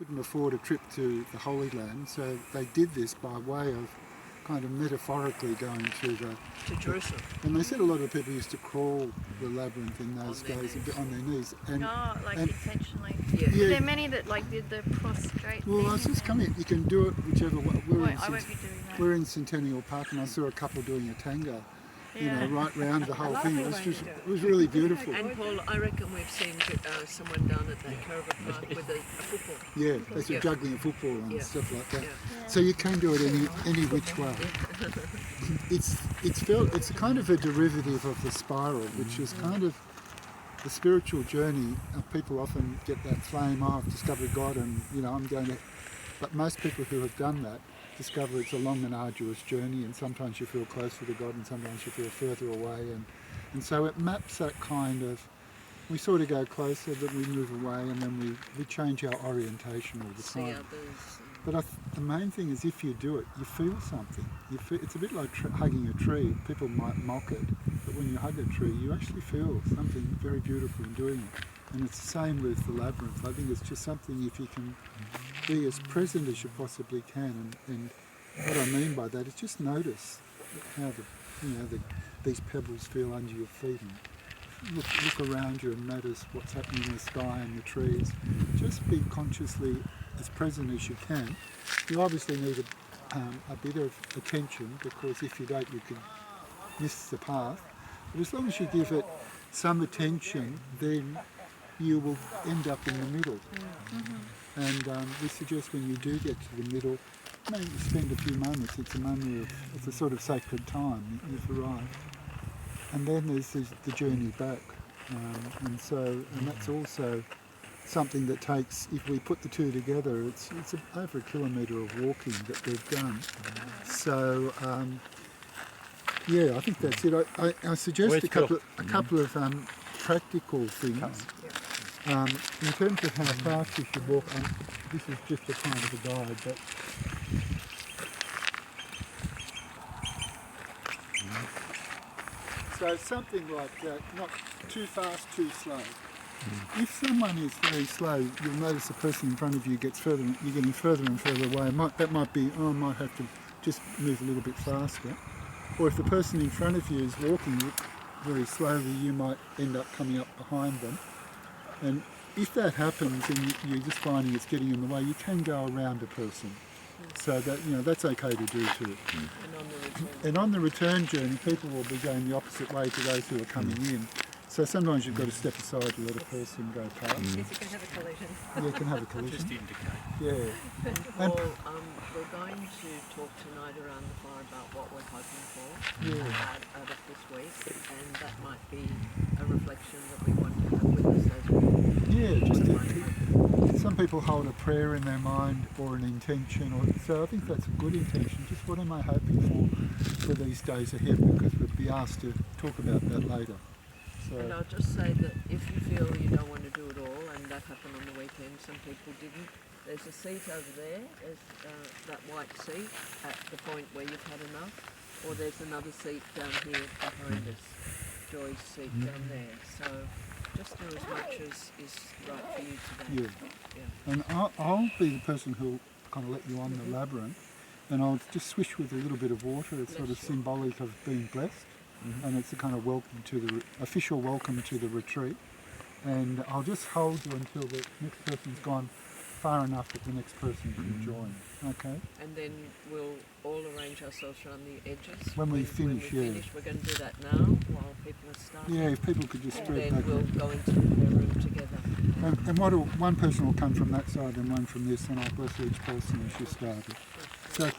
couldn't afford a trip to the Holy Land, so they did this by way of kind of metaphorically going to Jerusalem. And they said a lot of people used to crawl the labyrinth in those days on their knees. Like intentionally. Yeah. Are there many that like did the prostrate Well, thing? I was just coming. You can do it whichever way. I won't be doing that. We're in Centennial Park, and I saw a couple doing a tango. You know, right round the whole thing. It was really beautiful. And Paul, I reckon we've seen someone down at that Caravan Park with a football. Yeah, they were juggling a football and stuff like that. Yeah. So you can do it any which way. It's a kind of a derivative of the spiral, which is kind of the spiritual journey. People often get that flame, I've discovered God, and I'm going to. But most people who have done that discover it's a long and arduous journey, and sometimes you feel closer to God and sometimes you feel further away, and so it maps that kind of, we sort of go closer, but we move away, and then we change our orientation all the time. But the main thing is, if you do it, you feel something. It's a bit like hugging a tree. People might mock it, but when you hug a tree, you actually feel something very beautiful in doing it. And it's the same with the labyrinth. I think it's just something, if you can be as present as you possibly can, and what I mean by that is just notice how these pebbles feel under your feet, and look around you and notice what's happening in the sky and the trees. Just be consciously as present as you can. You obviously need a bit of attention, because if you don't, you could miss the path. But as long as you give it some attention, then you will end up in the middle. Mm-hmm. And we suggest when you do get to the middle, maybe spend a few moments. It's a moment it's a sort of sacred time. You've arrived. And then there's the journey back. And that's also something that takes, if we put the two together, it's over a kilometre of walking that we've done. So, I think that's it. I suggest a couple of practical things. In terms of how fast you should walk, this is just a kind of a guide, but so something like that, not too fast, too slow. If someone is very slow, you'll notice the person in front of you gets further, you're getting further and further away. That might be, I might have to just move a little bit faster. Or if the person in front of you is walking very slowly, you might end up coming up behind them. And if that happens and you're just finding it's getting in the way, you can go around a person. So that that's okay to do too. And on the return journey, people will be going the opposite way to those who are coming in. So sometimes you've got to step aside to let a person go past. Yes, you can have a collision. Yeah, you can have a collision. Just indicate. Yeah. And Paul, we're going to talk tonight around the fire about what we're hoping for out of this week, and that might be a reflection that we want to have with us as some people hold a prayer in their mind or an intention, so I think that's a good intention. Just what am I hoping for these days ahead, because we'll be asked to talk about that later. So. And I'll just say that if you feel you don't want to do it all, and that happened on the weekend, some people didn't, there's a seat over there, there's that white seat at the point where you've had enough, or there's another seat down here behind us, Joy's seat down there. So just do as much as is right for you today. Yeah. And I'll be the person who'll kind of let you on the labyrinth, and I'll just swish with a little bit of water. It's sort of symbolic of being blessed. And it's a kind of official welcome to the retreat. And I'll just hold you until the next person's gone far enough that the next person can join. Okay? And then we'll all arrange ourselves around the edges. When we finish, we're going to do that now while people are starting. Yeah, if people could just spread back. And then we'll go into the room together. And one person will come from that side and one from this, and I'll bless each person as you started. So